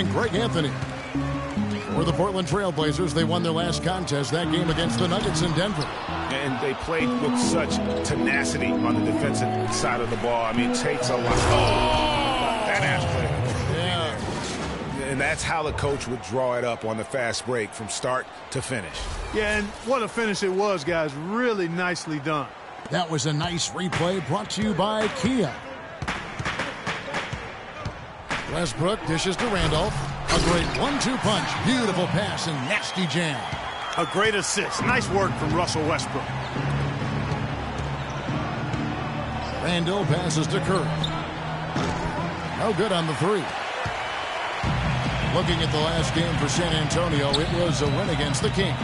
Greg Anthony. For the Portland Trail Blazers, they won their last contest, that game against the Nuggets in Denver. And they played with such tenacity on the defensive side of the ball. I mean, it takes a lot. Oh, that aspect. Yeah. And that's how the coach would draw it up on the fast break from start to finish. Yeah, and what a finish it was, guys. Really nicely done. That was a nice replay brought to you by Kia. Westbrook dishes to Randolph. A great 1-2 punch. Beautiful pass and nasty jam. A great assist. Nice work from Russell Westbrook. Randall passes to Curry. No good on the three. Looking at the last game for San Antonio, it was a win against the Kings.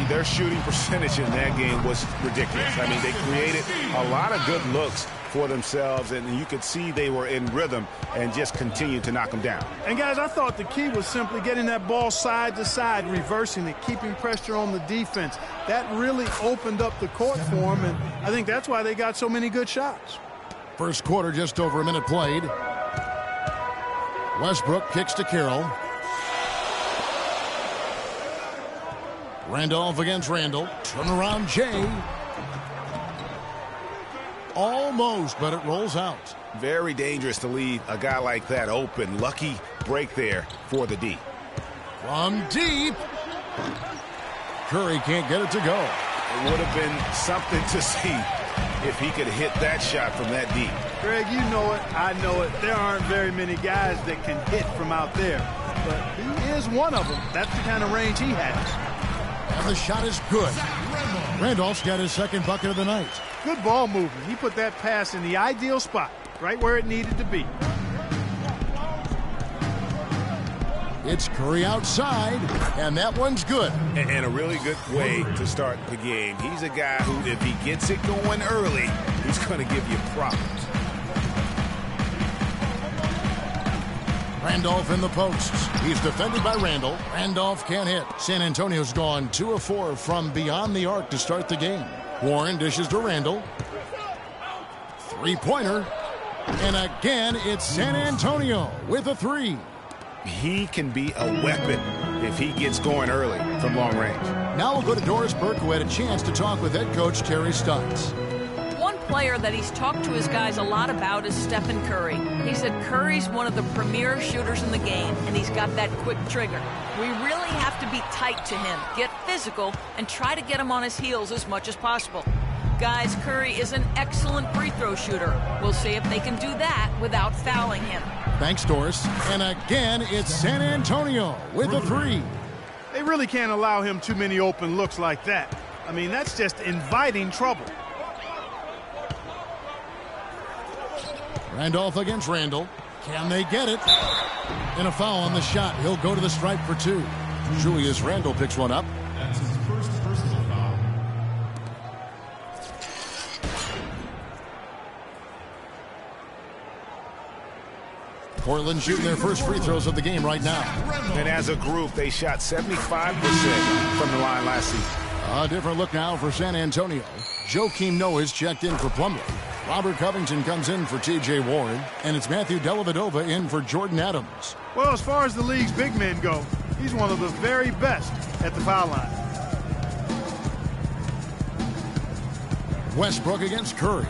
Their shooting percentage in that game was ridiculous. I mean, they created a lot of good looks for themselves, and you could see they were in rhythm and just continued to knock them down. And, guys, I thought the key was simply getting that ball side to side, reversing it, keeping pressure on the defense. That really opened up the court for them, and I think that's why they got so many good shots. First quarter, just over a minute played. Westbrook kicks to Carroll. Randolph against Randall. Turnaround Jay. Almost, but it rolls out. Very dangerous to leave a guy like that open. Lucky break there for the D. From deep. Curry can't get it to go. It would have been something to see if he could hit that shot from that deep. Greg, you know it. I know it. There aren't very many guys that can hit from out there. But he is one of them. That's the kind of range he has. And the shot is good. Randolph's got his second bucket of the night. Good ball movement. He put that pass in the ideal spot, right where it needed to be. It's Curry outside, and that one's good. And a really good way to start the game. He's a guy who, if he gets it going early, he's going to give you problems. Randolph in the posts. He's defended by Randall. Randolph can't hit. San Antonio's gone 2 of 4 from beyond the arc to start the game. Warren dishes to Randall. Three-pointer. And again, it's San Antonio with a three. He can be a weapon if he gets going early from long range. Now we'll go to Doris Burke, who had a chance to talk with head coach Terry Stotts. One player that he's talked to his guys a lot about is Stephen Curry. He said Curry's one of the premier shooters in the game, and he's got that quick trigger. We really have to be tight to him, get physical, and try to get him on his heels as much as possible. Guys, Curry is an excellent free throw shooter. We'll see if they can do that without fouling him. Thanks, Doris. And again, it's San Antonio with a three. They really can't allow him too many open looks like that. I mean, that's just inviting trouble. Randolph against Randall. Can they get it? And a foul on the shot. He'll go to the stripe for two. Julius Randle picks one up. That's his first personal foul. Portland shooting their first free throws of the game right now. And as a group, they shot 75% from the line last season. A different look now for San Antonio. Joakim Noah is checked in for Plumlee. Robert Covington comes in for T.J. Warren. And it's Matthew Dellavedova in for Jordan Adams. Well, as far as the league's big men go, he's one of the very best at the foul line. Westbrook against Curry.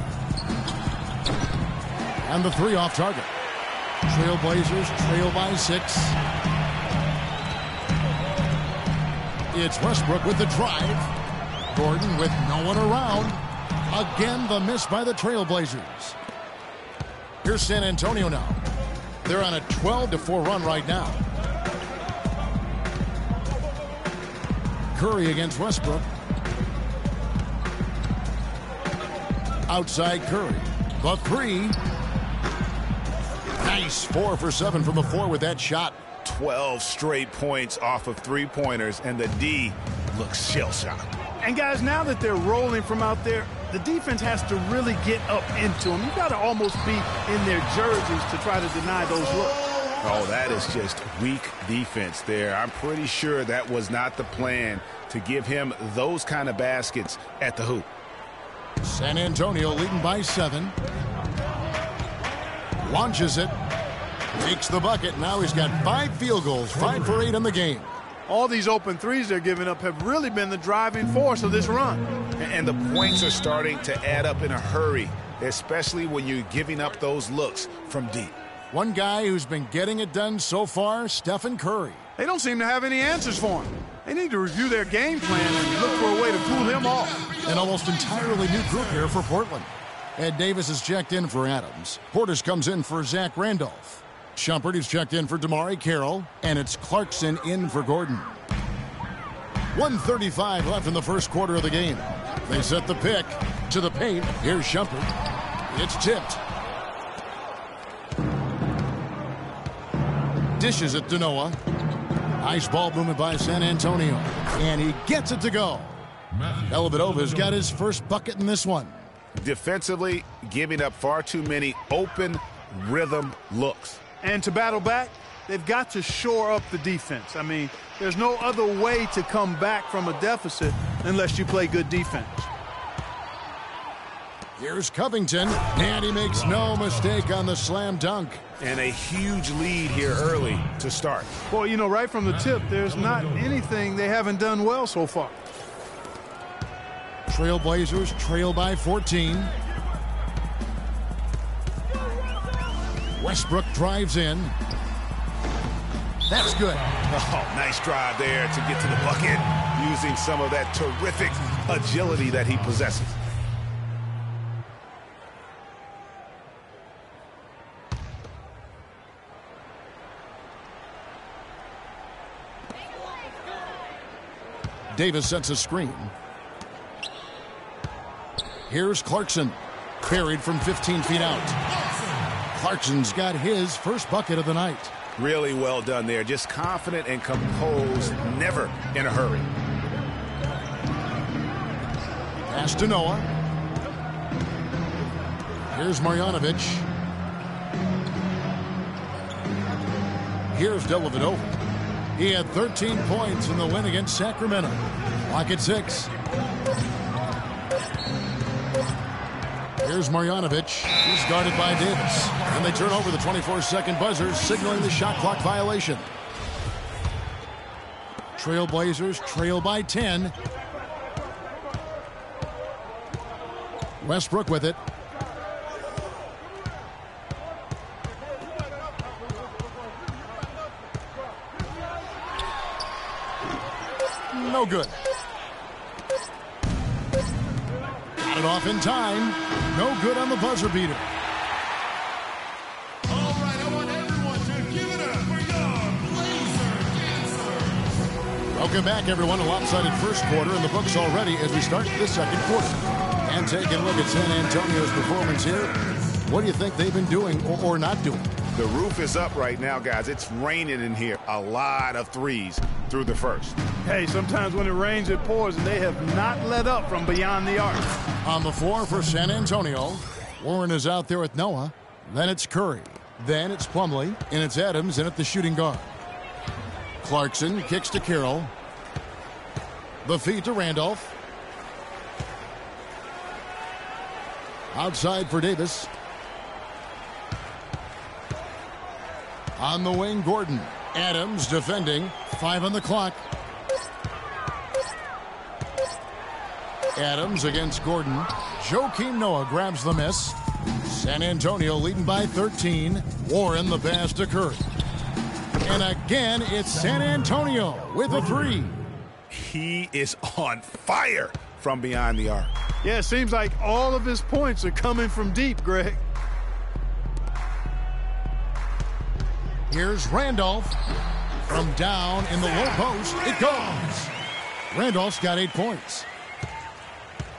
And the three off target. Trailblazers trail by 6. It's Westbrook with the drive. Gordon with no one around. Again, the miss by the Trailblazers. Here's San Antonio now. They're on a 12-4 run right now. Curry against Westbrook. Outside Curry. The three. Nice. 4 for 7 from the floor with that shot. 12 straight points off of three-pointers, and the D looks shell-shocked. And, guys, now that they're rolling from out there, the defense has to really get up into them. You've got to almost be in their jerseys to try to deny those looks. Oh, that is just weak defense there. I'm pretty sure that was not the plan to give him those kind of baskets at the hoop. San Antonio leading by 7. Launches it. Makes the bucket. Now he's got 5 field goals, 5 for 8 in the game. All these open threes they're giving up have really been the driving force of this run. And the points are starting to add up in a hurry, especially when you're giving up those looks from deep. One guy who's been getting it done so far, Stephen Curry. They don't seem to have any answers for him. They need to review their game plan and look for a way to cool him off. An almost entirely new group here for Portland. Ed Davis is checked in for Adams. Portis comes in for Zach Randolph. Shumpert is checked in for DeMarre Carroll. And it's Clarkson in for Gordon. 1:35 left in the first quarter of the game. They set the pick to the paint. Here's Shumpert. It's tipped. Dishes it to Noah. Nice ball movement by San Antonio. And he gets it to go. Dellavedova's got his first bucket in this one. Defensively, giving up far too many open rhythm looks. And to battle back, they've got to shore up the defense. I mean, there's no other way to come back from a deficit unless you play good defense. Here's Covington, and he makes no mistake on the slam dunk. And a huge lead here early to start. Boy, you know, right from the tip, there's not anything they haven't done well so far. Trailblazers trail by 14. Westbrook drives in. That's good. Oh, nice drive there to get to the bucket, using some of that terrific agility that he possesses. Davis sets a screen. Here's Clarkson. Buried from 15 feet out. Clarkson's got his first bucket of the night. Really well done there. Just confident and composed, never in a hurry. Pass to Noah. Here's Marjanovic. Here's Dellavedova. He had 13 points in the win against Sacramento. Clock at 6. Here's Marjanovic. He's guarded by Davis. And they turn over the 24-second buzzer, signaling the shot clock violation. Trailblazers trail by 10. Westbrook with it. No good. Got it off in time. No good on the buzzer beater. All right, I want everyone to give it up for your Blazer Dancers. Welcome back, everyone. A lopsided first quarter in the books already as we start the second quarter. And taking a look at San Antonio's performance here. What do you think they've been doing or not doing? The roof is up right now, guys. It's raining in here. A lot of threes through the first. Hey, sometimes when it rains, it pours, and they have not let up from beyond the arc. On the floor for San Antonio, Warren is out there with Noah. Then it's Curry. Then it's Plumlee. And it's Adams in at the shooting guard. Clarkson kicks to Carroll. The feed to Randolph. Outside for Davis. On the wing, Gordon. Adams defending. 5 on the clock. Adams against Gordon. Joakim Noah grabs the miss. San Antonio leading by 13. Warren the pass to Curry. And again, it's San Antonio with a 3. He is on fire from beyond the arc. Yeah, it seems like all of his points are coming from deep, Greg. Here's Randolph. From down in the low post, it goes. Randolph's got 8 points.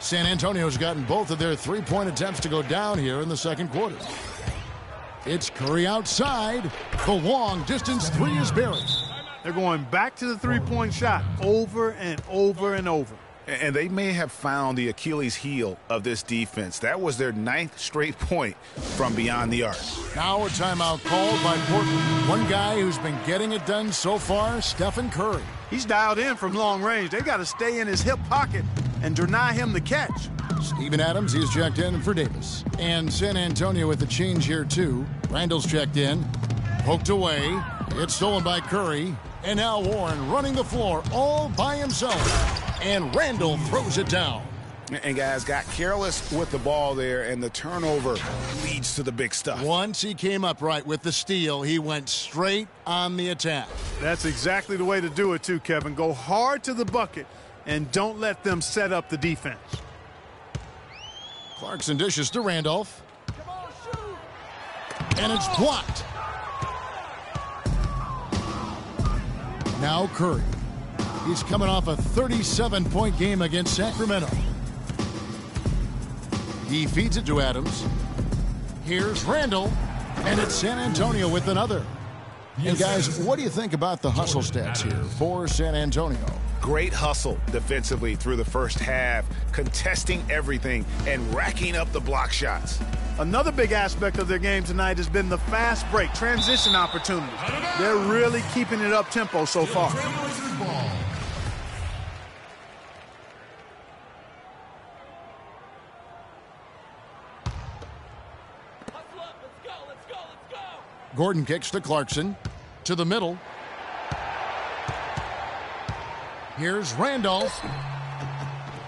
San Antonio's gotten both of their three-point attempts to go down here in the second quarter. It's Curry outside. The long-distance 3 is buried. They're going back to the three-point shot over and over and over. And they may have found the Achilles heel of this defense. That was their 9th straight point from beyond the arc. Now a timeout called by Portland. One guy who's been getting it done so far, Stephen Curry. He's dialed in from long range. They got to stay in his hip pocket and deny him the catch. Steven Adams, he's checked in for Davis. And San Antonio with the change here, too. Randall's checked in. Poked away. It's stolen by Curry. And now Warren running the floor all by himself. And Randall throws it down. And guys got careless with the ball there, and the turnover leads to the big stuff. Once he came up right with the steal, he went straight on the attack. That's exactly the way to do it too, Kevin. Go hard to the bucket and don't let them set up the defense. Clarkson dishes to Randolph. And it's blocked. Now Curry. He's coming off a 37-point game against Sacramento. He feeds it to Adams. Here's Randall. And it's San Antonio with another. And guys, what do you think about the hustle stats here for San Antonio? Great hustle defensively through the first half, contesting everything and racking up the block shots. Another big aspect of their game tonight has been the fast break, transition opportunities. They're really keeping it up tempo so far. Gordon kicks to Clarkson. To the middle. Here's Randolph.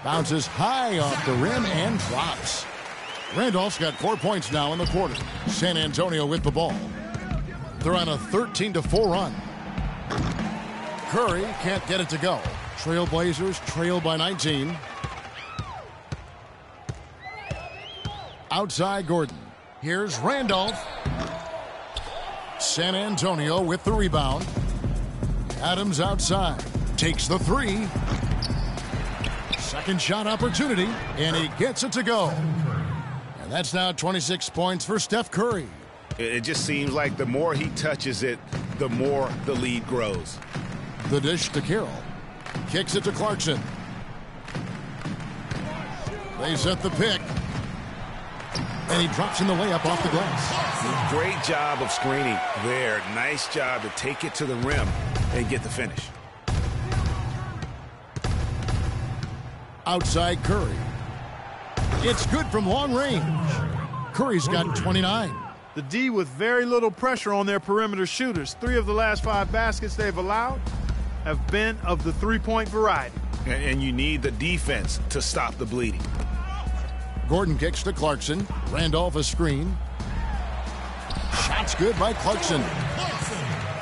Bounces high off the rim and drops. Randolph's got 4 points now in the quarter. San Antonio with the ball. They're on a 13-4 run. Curry can't get it to go. Trailblazers trail by 19. Outside Gordon. Here's Randolph. San Antonio with the rebound. Adams outside. Takes the three. Second shot opportunity. And he gets it to go. And that's now 26 points for Steph Curry. It just seems like the more he touches it, the more the lead grows. The dish to Carroll. Kicks it to Clarkson. They set the pick. And he drops in the layup off the glass. Great job of screening there. Nice job to take it to the rim and get the finish. Outside Curry. It's good from long range. Curry's got 29. The D with very little pressure on their perimeter shooters. 3 of the last 5 baskets they've allowed have been of the three-point variety. And you need the defense to stop the bleeding. Gordon kicks to Clarkson. Randolph a screen. Shot's good by Clarkson.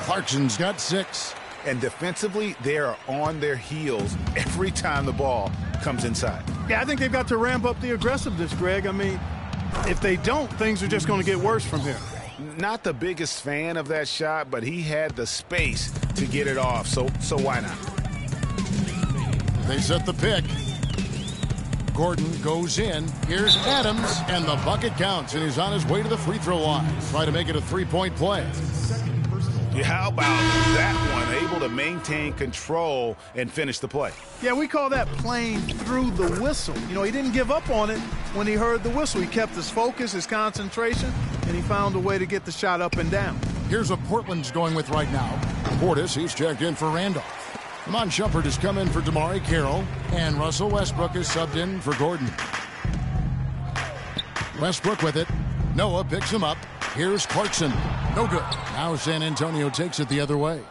Clarkson's got 6. And defensively, they are on their heels every time the ball comes inside. Yeah, I think they've got to ramp up the aggressiveness, Greg. I mean, if they don't, things are just going to get worse from here. Not the biggest fan of that shot, but he had the space to get it off, so why not? They set the pick. Gordon goes in. Here's Adams, and the bucket counts, and he's on his way to the free throw line. Try to make it a three-point play. Yeah, how about that one? Able to maintain control and finish the play. Yeah, we call that playing through the whistle. You know, he didn't give up on it when he heard the whistle. He kept his focus, his concentration, and he found a way to get the shot up and down. Here's what Portland's going with right now. Portis, he's checked in for Randolph. Iman Shumpert has come in for Damari Carroll, and Russell Westbrook is subbed in for Gordon. Westbrook with it. Noah picks him up. Here's Clarkson. No good. Now San Antonio takes it the other way.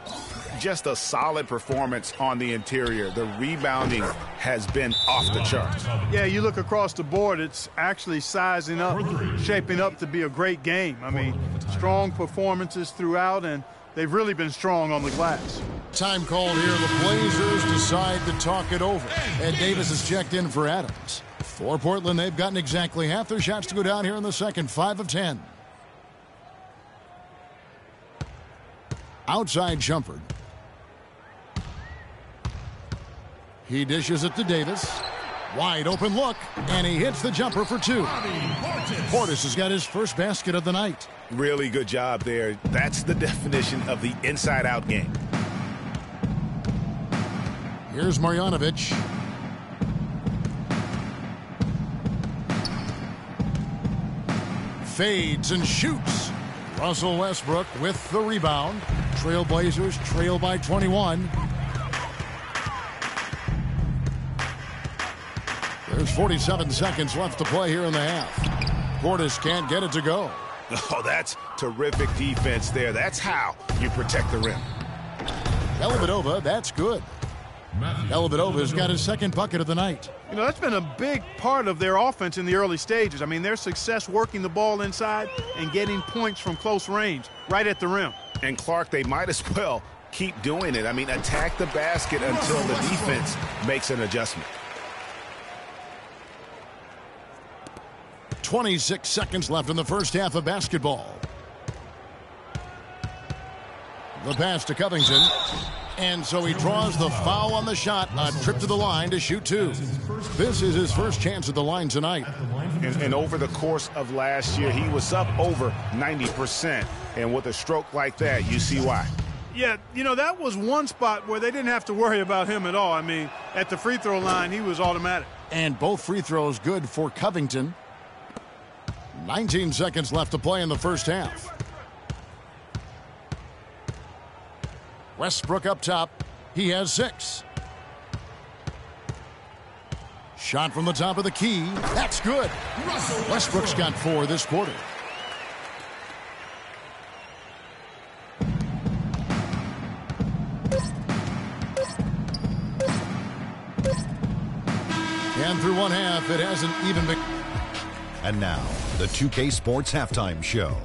Just a solid performance on the interior. The rebounding has been off the charts. Yeah, you look across the board, it's actually sizing up, shaping up to be a great game. I mean, strong performances throughout, and they've really been strong on the glass. Time called here. The Blazers decide to talk it over. Ed Davis has checked in for Adams. For Portland, they've gotten exactly half their shots to go down here in the second. 5 of 10. Outside Shumpert. He dishes it to Davis. Wide open look, and he hits the jumper for 2. Portis has got his first basket of the night. Really good job there. That's the definition of the inside-out game. Here's Marjanovic. Fades and shoots. Russell Westbrook with the rebound. Trailblazers trail by 21. There's 47 seconds left to play here in the half. Portis can't get it to go. Oh, that's terrific defense there. That's how you protect the rim. Dellavedova, that's good. Dellavedova's got his second bucket of the night. You know, that's been a big part of their offense in the early stages. I mean, their success working the ball inside and getting points from close range right at the rim. And Clark, they might as well keep doing it. I mean, attack the basket until the defense makes an adjustment. 26 seconds left in the first half of basketball. The pass to Covington. And so he draws the foul on the shot. A trip to the line to shoot two. This is his first chance at the line tonight. And over the course of last year, he was up over 90%. And with a stroke like that, you see why. Yeah, you know, that was one spot where they didn't have to worry about him at all. I mean, at the free throw line, he was automatic. And both free throws good for Covington. 19 seconds left to play in the first half. Westbrook up top. He has 6. Shot from the top of the key. That's good. Westbrook's got 4 this quarter. And through one half, it hasn't even been. And now, the 2K Sports Halftime Show.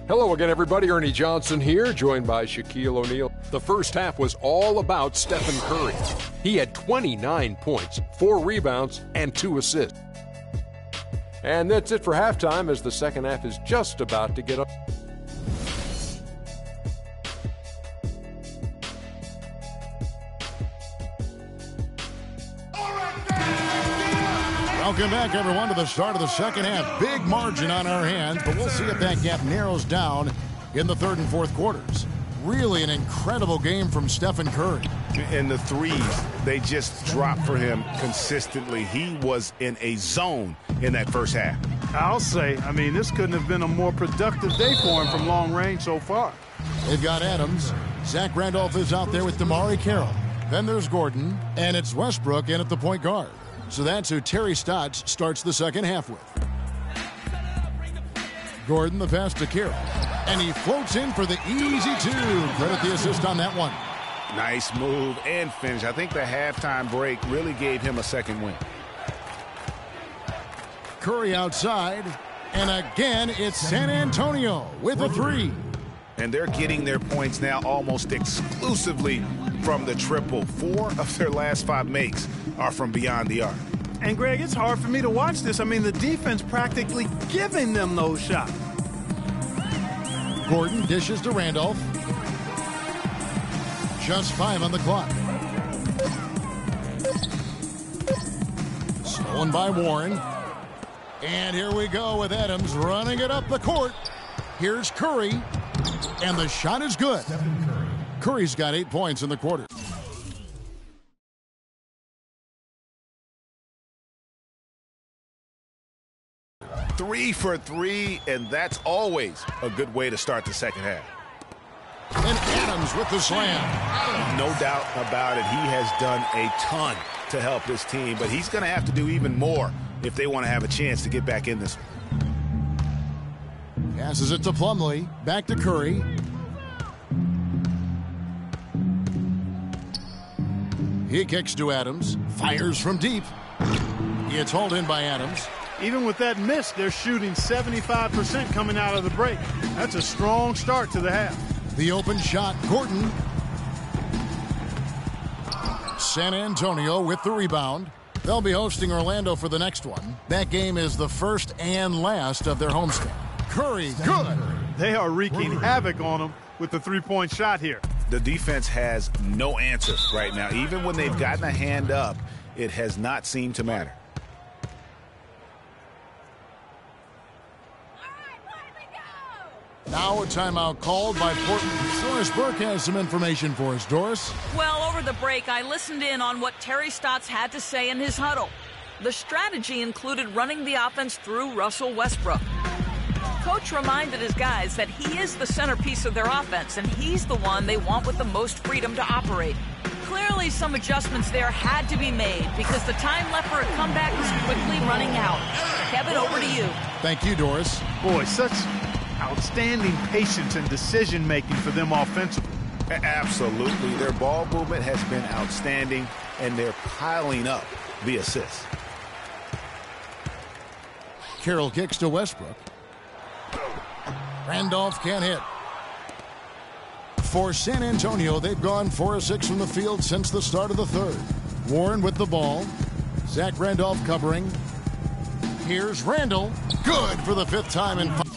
Hello again, everybody. Ernie Johnson here, joined by Shaquille O'Neal. The first half was all about Stephen Curry. He had 29 points, 4 rebounds, and 2 assists. And that's it for halftime, as the second half is just about to get up. Welcome back, everyone, to the start of the second half. Big margin on our hands, but we'll see if that gap narrows down in the third and fourth quarters. Really an incredible game from Stephen Curry. And the threes, they just dropped for him consistently. He was in a zone in that first half. I'll say, I mean, this couldn't have been a more productive day for him from long range so far. They've got Adams. Zach Randolph is out there with DeMarre Carroll. Then there's Gordon, and it's Westbrook in at the point guard. So that's who Terry Stotts starts the second half with. Gordon, the pass to Carroll. And he floats in for the easy 2. Credit the assist on that one. Nice move and finish. I think the halftime break really gave him a second win. Curry outside. And again, it's San Antonio with a 3. And they're getting their points now almost exclusively from the triple. 4 of their last 5 makes are from beyond the arc. And, Greg, it's hard for me to watch this. I mean, the defense practically giving them those shots. Gordon dishes to Randolph. Just 5 on the clock. Stolen by Warren. And here we go with Adams running it up the court. Here's Curry. And the shot is good. Curry's got 8 points in the quarter. Three for 3, and that's always a good way to start the second half. And Adams with the slam. No doubt about it. He has done a ton to help this team, but he's going to have to do even more if they want to have a chance to get back in this one. Passes it to Plumlee. Back to Curry. He kicks to Adams. Fires from deep. It's hauled in by Adams. Even with that miss, they're shooting 75% coming out of the break. That's a strong start to the half. The open shot, Gordon. San Antonio with the rebound. They'll be hosting Orlando for the next one. That game is the first and last of their homestand. Curry, good. They are wreaking havoc on them with the three-point shot here. The defense has no answer right now. Even when they've gotten a hand up, it has not seemed to matter. Now a timeout called by Portland. Doris Burke has some information for us. Doris? Well, over the break, I listened in on what Terry Stotts had to say in his huddle. The strategy included running the offense through Russell Westbrook. Coach reminded his guys that he is the centerpiece of their offense, and he's the one they want with the most freedom to operate. Clearly some adjustments there had to be made because the time left for a comeback is quickly running out. Kevin, over to you. Thank you, Doris. Boy, such outstanding patience and decision-making for them offensively. Absolutely. Their ball movement has been outstanding, and they're piling up the assists. Carroll kicks to Westbrook. Randolph can't hit. For San Antonio, they've gone 4 of 6 from the field since the start of the third. Warren with the ball. Zach Randolph covering. Here's Randall. Good for the 5th time in 5.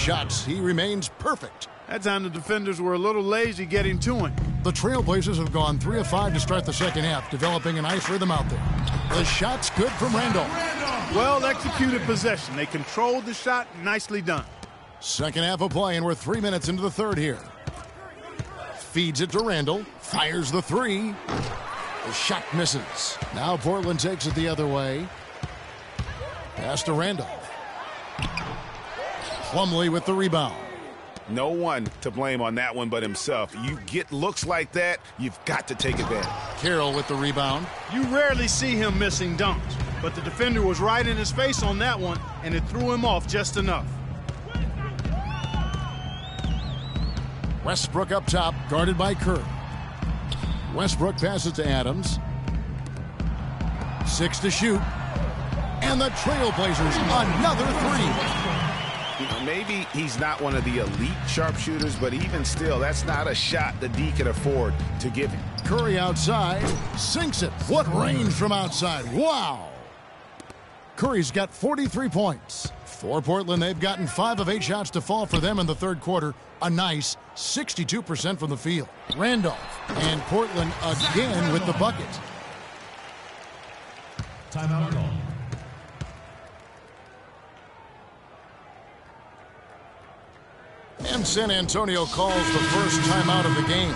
shots. He remains perfect. That time the defenders were a little lazy getting to him. The Trailblazers have gone 3 of 5 to start the second half, developing a nice rhythm out there. The shot's good from Randolph. Well-executed possession. They controlled the shot. Nicely done. Second half of play, and we're 3 minutes into the third here. Feeds it to Randall. Fires the three. The shot misses. Now Portland takes it the other way. Pass to Randall. Plumlee with the rebound. No one to blame on that one but himself. You get looks like that, you've got to take advantage. Carroll with the rebound. You rarely see him missing dunks, but the defender was right in his face on that one, and it threw him off just enough. Westbrook up top, guarded by Kerr. Westbrook passes to Adams. 6 to shoot. And the Trailblazers, another three. Maybe he's not one of the elite sharpshooters, but even still, that's not a shot the D can afford to give him. Curry outside, sinks it. What range from outside. Wow. Curry's got 43 points. For Portland, they've gotten 5 of 8 shots to fall for them in the third quarter. A nice 62% from the field. Randolph and Portland again with the bucket. Timeout call. And San Antonio calls the first timeout of the game.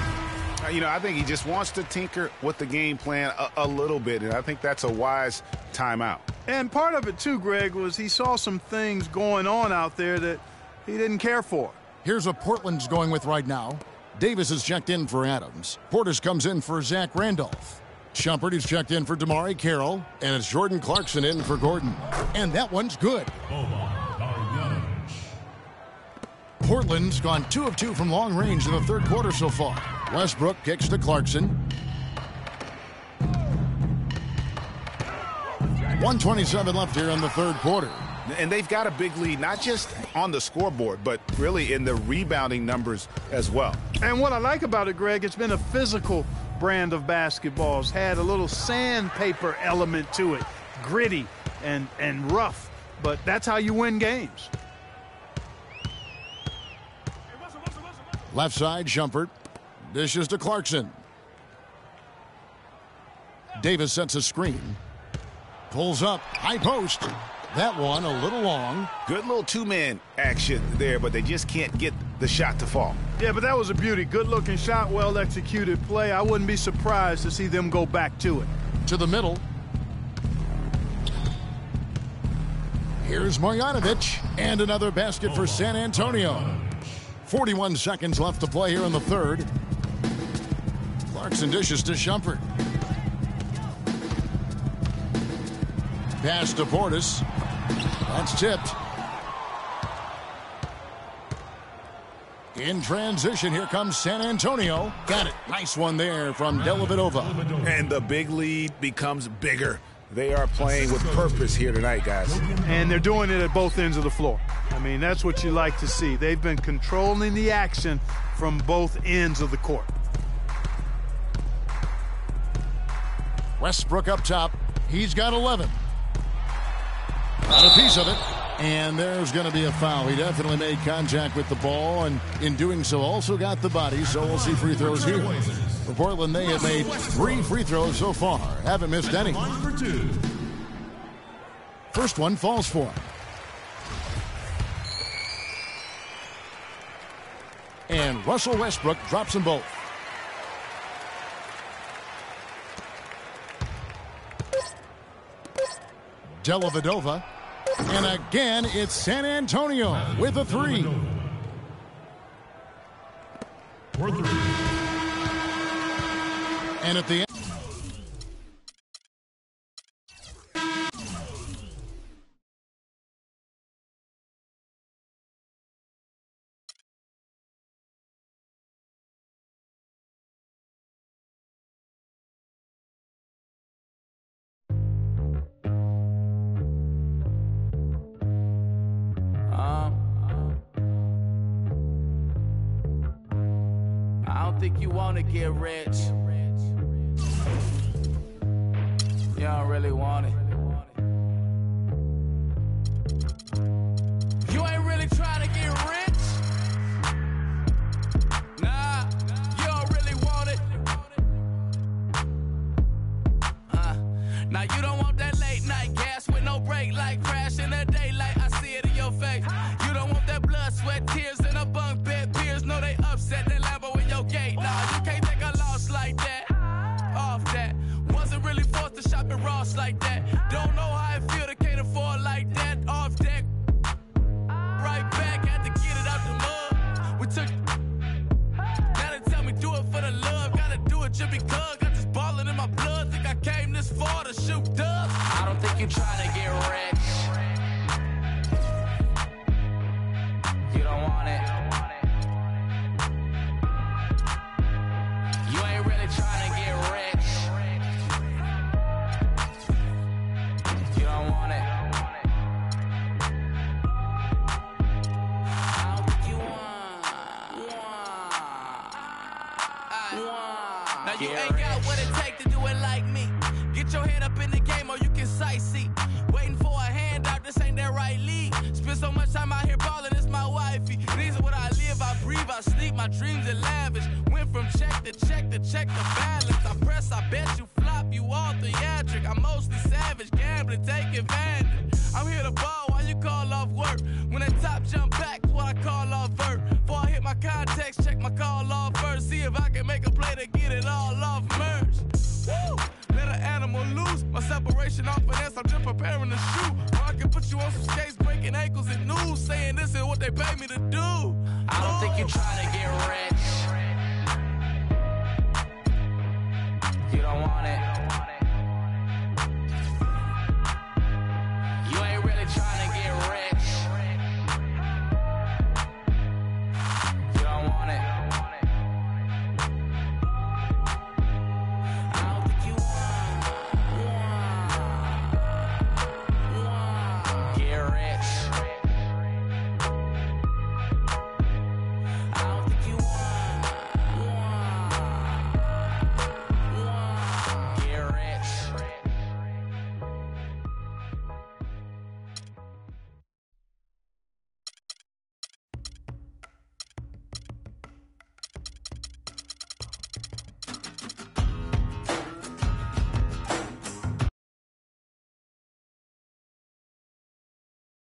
I think he just wants to tinker with the game plan a little bit, and I think that's a wise timeout. And part of it, too, Greg, was he saw some things going on out there that he didn't care for. Here's what Portland's going with right now. Davis is checked in for Adams. Portis comes in for Zach Randolph. Shumpert is checked in for DeMarre Carroll. And it's Jordan Clarkson in for Gordon. And that one's good. Portland's gone 2 of 2 from long range in the third quarter so far. Westbrook kicks to Clarkson. 1:27 left here in the third quarter. And they've got a big lead, not just on the scoreboard, but really in the rebounding numbers as well. And what I like about it, Greg, it's been a physical brand of basketball. It's had a little sandpaper element to it. Gritty and rough. But that's how you win games. Left side, Shumpert. Dishes to Clarkson. Davis sets a screen. Pulls up. High post. That one a little long. Good little two-man action there, but they just can't get the shot to fall. Yeah, but that was a beauty. Good-looking shot, well-executed play. I wouldn't be surprised to see them go back to it. To the middle. Here's Marjanovic. And another basket for San Antonio. 41 seconds left to play here in the third. Clarkson dishes to Shumpert. Pass to Portis. That's tipped. In transition, here comes San Antonio. Got it. Nice one there from Dellavedova. And the big lead becomes bigger. They are playing with purpose here tonight, guys. And they're doing it at both ends of the floor. I mean, that's what you like to see. They've been controlling the action from both ends of the court. Westbrook up top. He's got 11. Got a piece of it. And there's going to be a foul. He definitely made contact with the ball, and in doing so also got the body, so we'll see free throws here. For Portland, they have made 3 free throws so far. Haven't missed any. First one falls for him. And Russell Westbrook drops them both. Dellavedova. And again, it's San Antonio with a 3. And at the end. Think you wanna get rich? You don't really want it. You ain't really trying to get rich? boss like that. Don't know how it feel to can't afford like that. Off deck, right back, had to get it out the mud. We took. Now they tell me do it for the love, gotta do it just because. Got this ballin' in my blood, think I came this far to shoot dubs. I don't think you trying to get rich. You don't want it. You ain't really trying to get rich. You don't want it. I don't think you want. Now you ain't got what it take to do it like me. Get your head up in the game or you can sightsee. Waiting for a handout, this ain't that right league. Spend so much time out here ballin', it's my wifey. These are what I live, I breathe, I sleep, my dreams are lavish. Went from check to check to check the balance. I press, I bet you flop, you all theatric. I'm mostly savage, gambling, take advantage. I'm here to ball while you call off work. When that top jump back, what I call off vert. Before I hit my context, check my call off first. See if I can make a play to get it all off merge. Woo! Let an animal loose. My separation off finesse, I'm just preparing to shoot. Or I can put you on some skates, breaking ankles and news, saying this is what they pay me to do. I don't think you're trying to get rich. You don't want it.